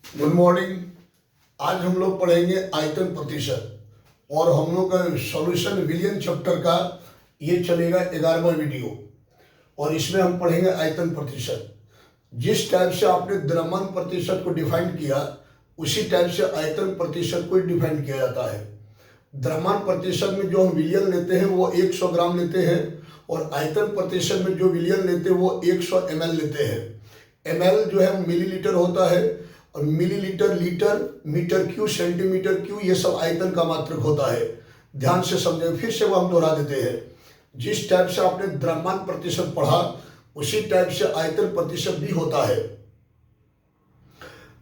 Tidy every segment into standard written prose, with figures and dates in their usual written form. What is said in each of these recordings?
Good morning. आज हम लोग पढ़ेंगे आयतन प्रतिशत और हम लोग का सॉल्यूशन विलियन चैप्टर का ये चलेगा 11वां वीडियो और इसमें हम पढ़ेंगे आयतन प्रतिशत। जिस टाइप से आपने द्रव्यमान प्रतिशत को डिफाइन किया उसी टाइप से आयतन प्रतिशत को डिफाइन किया जाता है। द्रव्यमान प्रतिशत में जो हम विलियन लेते हैं वो 100 ग्राम लेते हैं और आयतन प्रतिशत में जो विलियन लेते हैं वो 100 ml लेते हैं। ml जो है मिलीलीटर होता है और millilitre, litre, metre cube, centimetre cube ये सब आयतन का मात्रक होता है। ध्यान से समझें, फिर से वो हम दोहरा देते हैं। जिस टाइप से आपने द्रव्यमान प्रतिशत पढ़ा उसी टाइप से आयतन प्रतिशत भी होता है।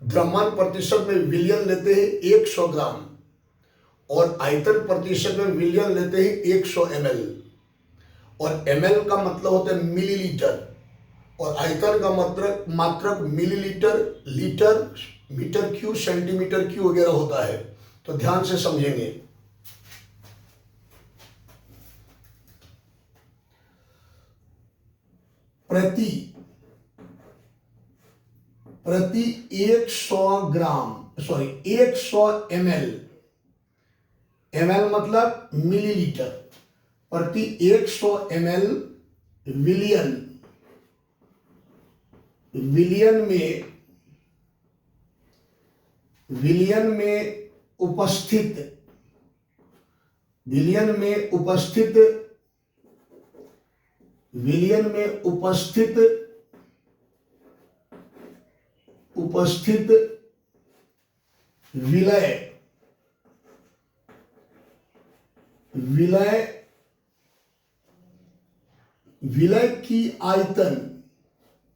द्रव्यमान प्रतिशत में विलियन लेते हैं 100 ग्राम और आयतन प्रतिशत में विलियन लेते हैं 100 ml और ml का मतलब होता है मिलीलीटर और आयतन का मात्रक millilitre, litre, metre cube, centimetre cube वगैरह होता है। तो ध्यान से समझेंगे। प्रति 100 ग्राम 100 ml, ml मतलब मिलीलीटर, प्रति 100 ml विलियन में उपस्थित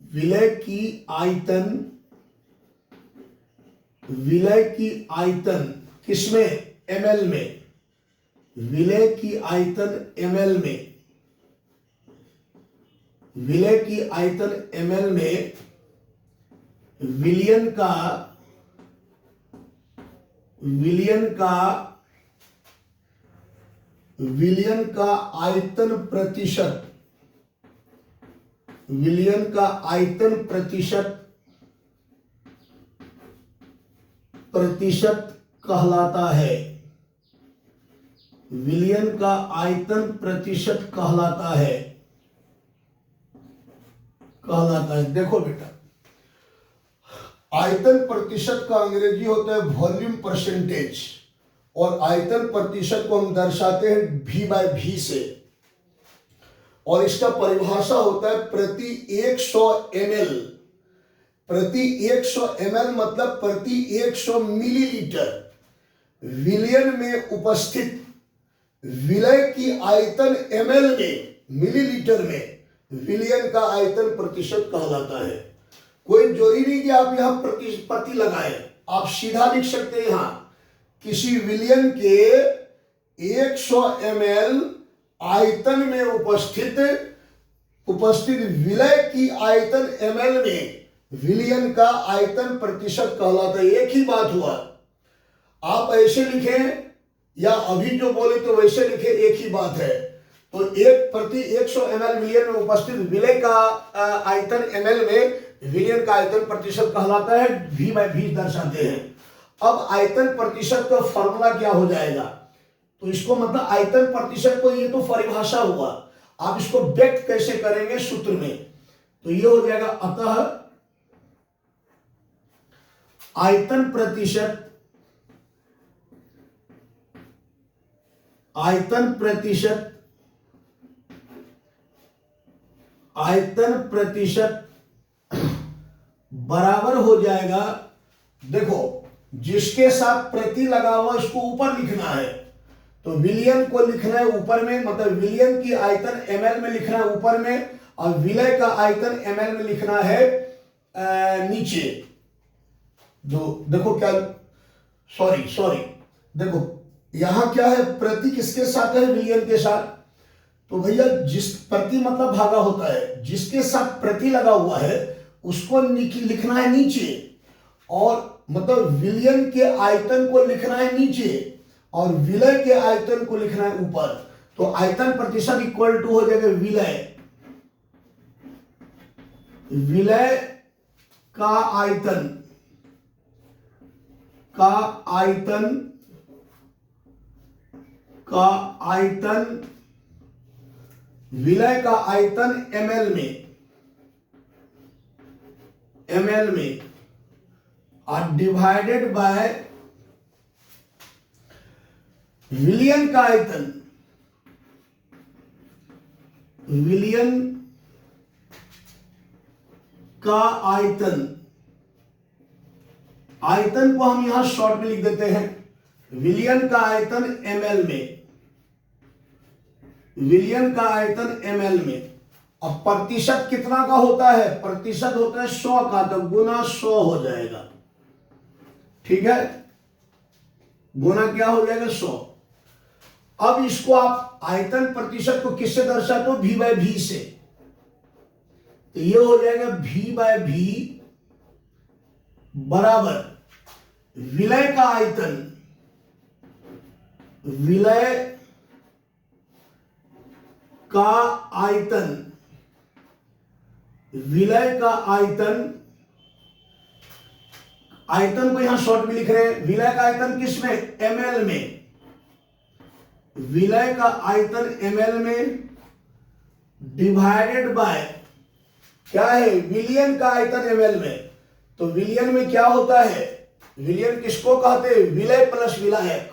विलय की आयतन किसमें? ml में। विलय की आयतन ml में विलियन का आयतन प्रतिशत कहलाता है। विलियन का आयतन प्रतिशत कहलाता है। देखो बेटा, आयतन प्रतिशत का अंग्रेजी होता है वॉल्यूम परसेंटेज और आयतन प्रतिशत को हम दर्शाते हैं V/V से और इसका परिभाषा होता है प्रति 100 ml। प्रति 100 ml मतलब प्रति 100 मिलीलीटर विलियन में उपस्थित विलय की आयतन ml में, मिलीलीटर में विलियन का आयतन प्रतिशत कहलाता है। कोई जरूरी नहीं कि आप यहां प्रति लगाएं, आप सीधा लिख सकते हैं यहां किसी विलियन के 100 ml आयतन में उपस्थित विलय की आयतन ml में विलियन का आयतन प्रतिशत कहलाता है। एक ही बात हुआ। आप ऐसे लिखें या अभी जो बोले तो वैसे लिखें, एक ही बात है। तो एक प्रति 100 ml विलियन में उपस्थित विलय का आयतन ml में विलियन का आयतन प्रतिशत कहलाता है। V/V दर्शाते हैं। अब आयतन प्रतिशत का फॉर्मूला क्या हो जाएगा? तो इसको मतलब आयतन प्रतिशत को, ये तो परिभाषा हुआ, आप इसको व्यक्त कैसे करेंगे सूत्र में? तो ये हो जाएगा अतः आयतन प्रतिशत बराबर हो जाएगा। देखो, जिसके साथ प्रति लगा हुआ उसको ऊपर लिखना है, तो विलियन को लिखना है ऊपर में, मतलब विलियन की आयतन ml में लिखना है ऊपर में और विलय का आयतन ml में लिखना है नीचे। देखो क्या, सॉरी, देखो यहां क्या है, प्रति किसके साथ है? विलियन के साथ। तो भैया जिस प्रति मतलब भागा होता है, जिसके साथ प्रति लगा हुआ है उसको लिखना है नीचे और मतलब विलियन के आयतन को लिखना है नीचे और विलय के आयतन को लिखना है ऊपर। तो आयतन प्रतिशत इक्वल टू हो जाएगा विलय का आयतन का आयतन विलय का आयतन ml में और डिवाइडेड बाय विलियन का आयतन आयतन को हम यहां शॉर्ट में लिख देते हैं विलियन का आयतन ml में। अब प्रतिशत कितना का होता है? प्रतिशत होता है 100 का, तो गुना 100 हो जाएगा। ठीक है, गुना क्या हो जाएगा? 100। अब इसको आप आयतन प्रतिशत को किससे दर्शाते हो? V बाय V से। तो ये हो जाएगा V बाय V बराबर विलय का आयतन आयतन को यहां शॉर्ट में लिख रहे हैं। विलय का आयतन किसमें? ml में। विलय का आयतन ml में डिवाइडेड बाय क्या है? विलियन का आयतन ml में। तो विलियन में क्या होता है? विलियन किसको कहते हैं? विलय प्लस विलायक।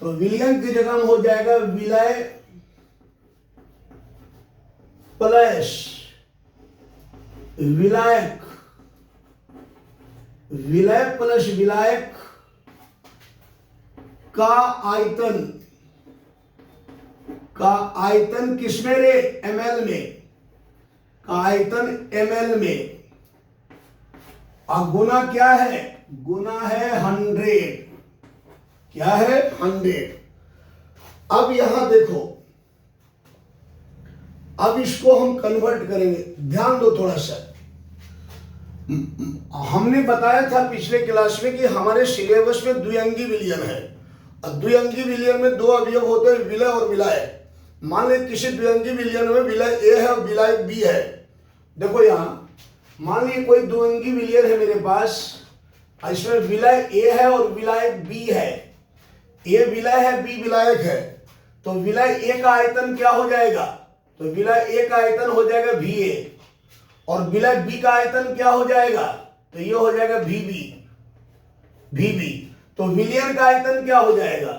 तो विलियन की जगह हो जाएगा विलय प्लस विलायक। विलय प्लस विलायक का आयतन किसमें रे? ml में। का आयतन ml में। और गुना क्या है? गुना है 100। क्या है? 100। अब यहां देखो, अब इसको हम कन्वर्ट करेंगे। ध्यान दो थोड़ा सा। हमने बताया था पिछले क्लास में कि हमारे सिलेबस में द्विअंगी विलयन है। और द्विअंगी विलयन में 2 अवयव होते हैं, विलय और विलायक। मान लीजिए किसी द्विअंगी विलयन में विलय A है और विलायक B है। देखो यहां मान लीजिए कोई द्विअंगी विलयन है मेरे पास, इसमें विलय A है और विलायक B है। A विलय है, B विलायक है। तो विलय A का आयतन क्या हो जाएगा? तो विलय A का आयतन हो जाएगा VA और विलय B का आयतन क्या हो जाएगा? तो ये हो जाएगा VB। तो विलियन का आयतन क्या हो जाएगा?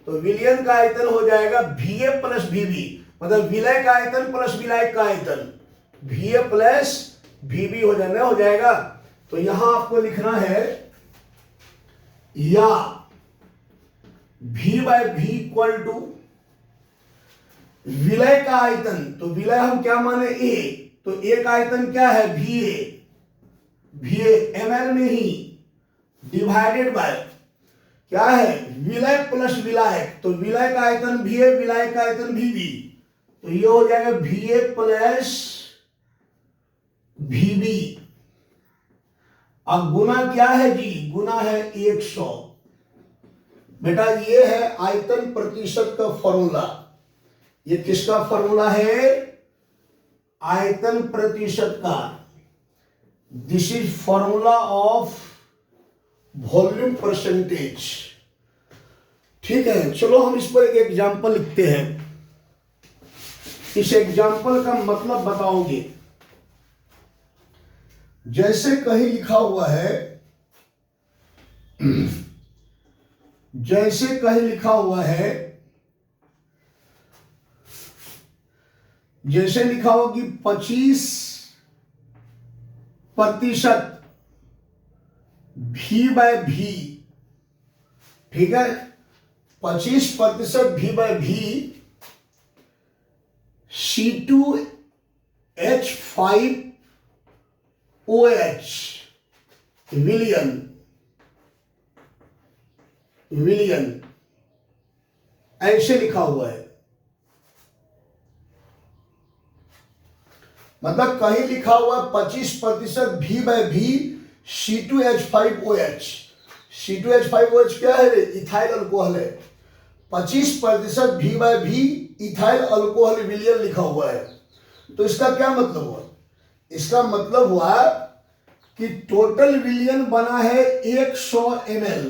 तो विलियन का आयतन हो जाएगा VA प्लस VB, मतलब विलय का आयतन प्लस विलायक का आयतन VA प्लस VB हो जाएगा। तो यहां आपको लिखना है या V by V equal to विलय का आयतन। तो विलय हम क्या माने? A। तो A का आयतन क्या है? VA ml में ही डिवाइडेड बाय क्या है? विलय प्लस विलायक। तो विलय का आयतन VA, विलायक का आयतन VB। तो ये हो जाएगा VA प्लस VB। अब गुना क्या है जी? गुना है 100। बेटा ये है आयतन प्रतिशत का फॉर्मूला। ये किसका फॉर्मूला है? आयतन प्रतिशत का। This is formula of volume percentage. ठीक है, चलो हम इस पर एक एग्जांपल लिखते हैं। इस एग्जांपल का मतलब बताओगे। जैसे कहीं लिखा हुआ है, जैसे कहीं लिखा हुआ है, जैसे लिखा हो कि 25% V बाय V। ठीक है, 25% V बाय V C2H5OH विलियन ऐसे लिखा हुआ है। मतलब कहीं लिखा हुआ 25% V by V C2H5OH। C2H5OH क्या है? इथाइल अल्कोहल है। 25% V by V ethyl alcohol विलियन लिखा हुआ है। तो इसका क्या मतलब हुआ? इसका मतलब हुआ कि टोटल विलियन बना है 100 ml।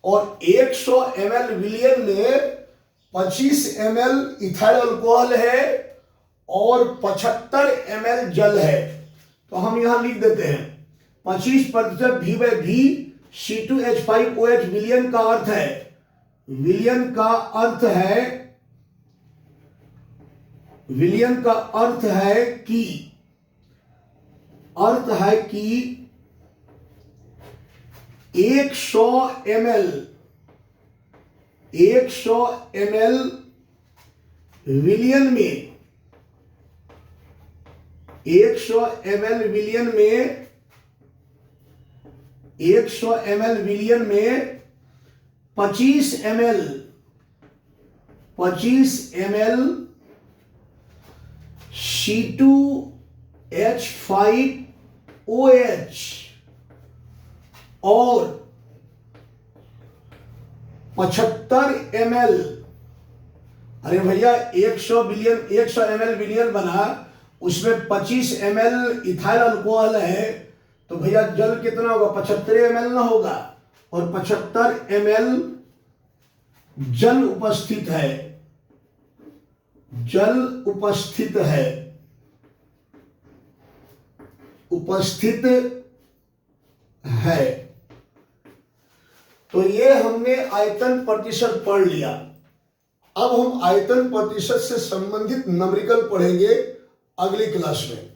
और 100 ml विलियन में 25 ml इथाइल अल्कोहल है और 75 ml जल है। तो हम यहां लिख देते हैं 25% V/V C2H5OH विलियन का अर्थ है, विलियन का अर्थ है कि 100 ml विलियन में 100 ml विलियन में 25 ml C2H5OH और 75 ml, अरे भैया 100 ml विलियन बना, उसमें 25 ml इथाइल अल्कोहल है, तो भैया जल कितना होगा? 75 ml ना होगा, और 75 ml जल उपस्थित है। तो ये हमने आयतन प्रतिशत पढ़ लिया। अब हम आयतन प्रतिशत से संबंधित न्यूमेरिकल पढ़ेंगे अगली क्लास में।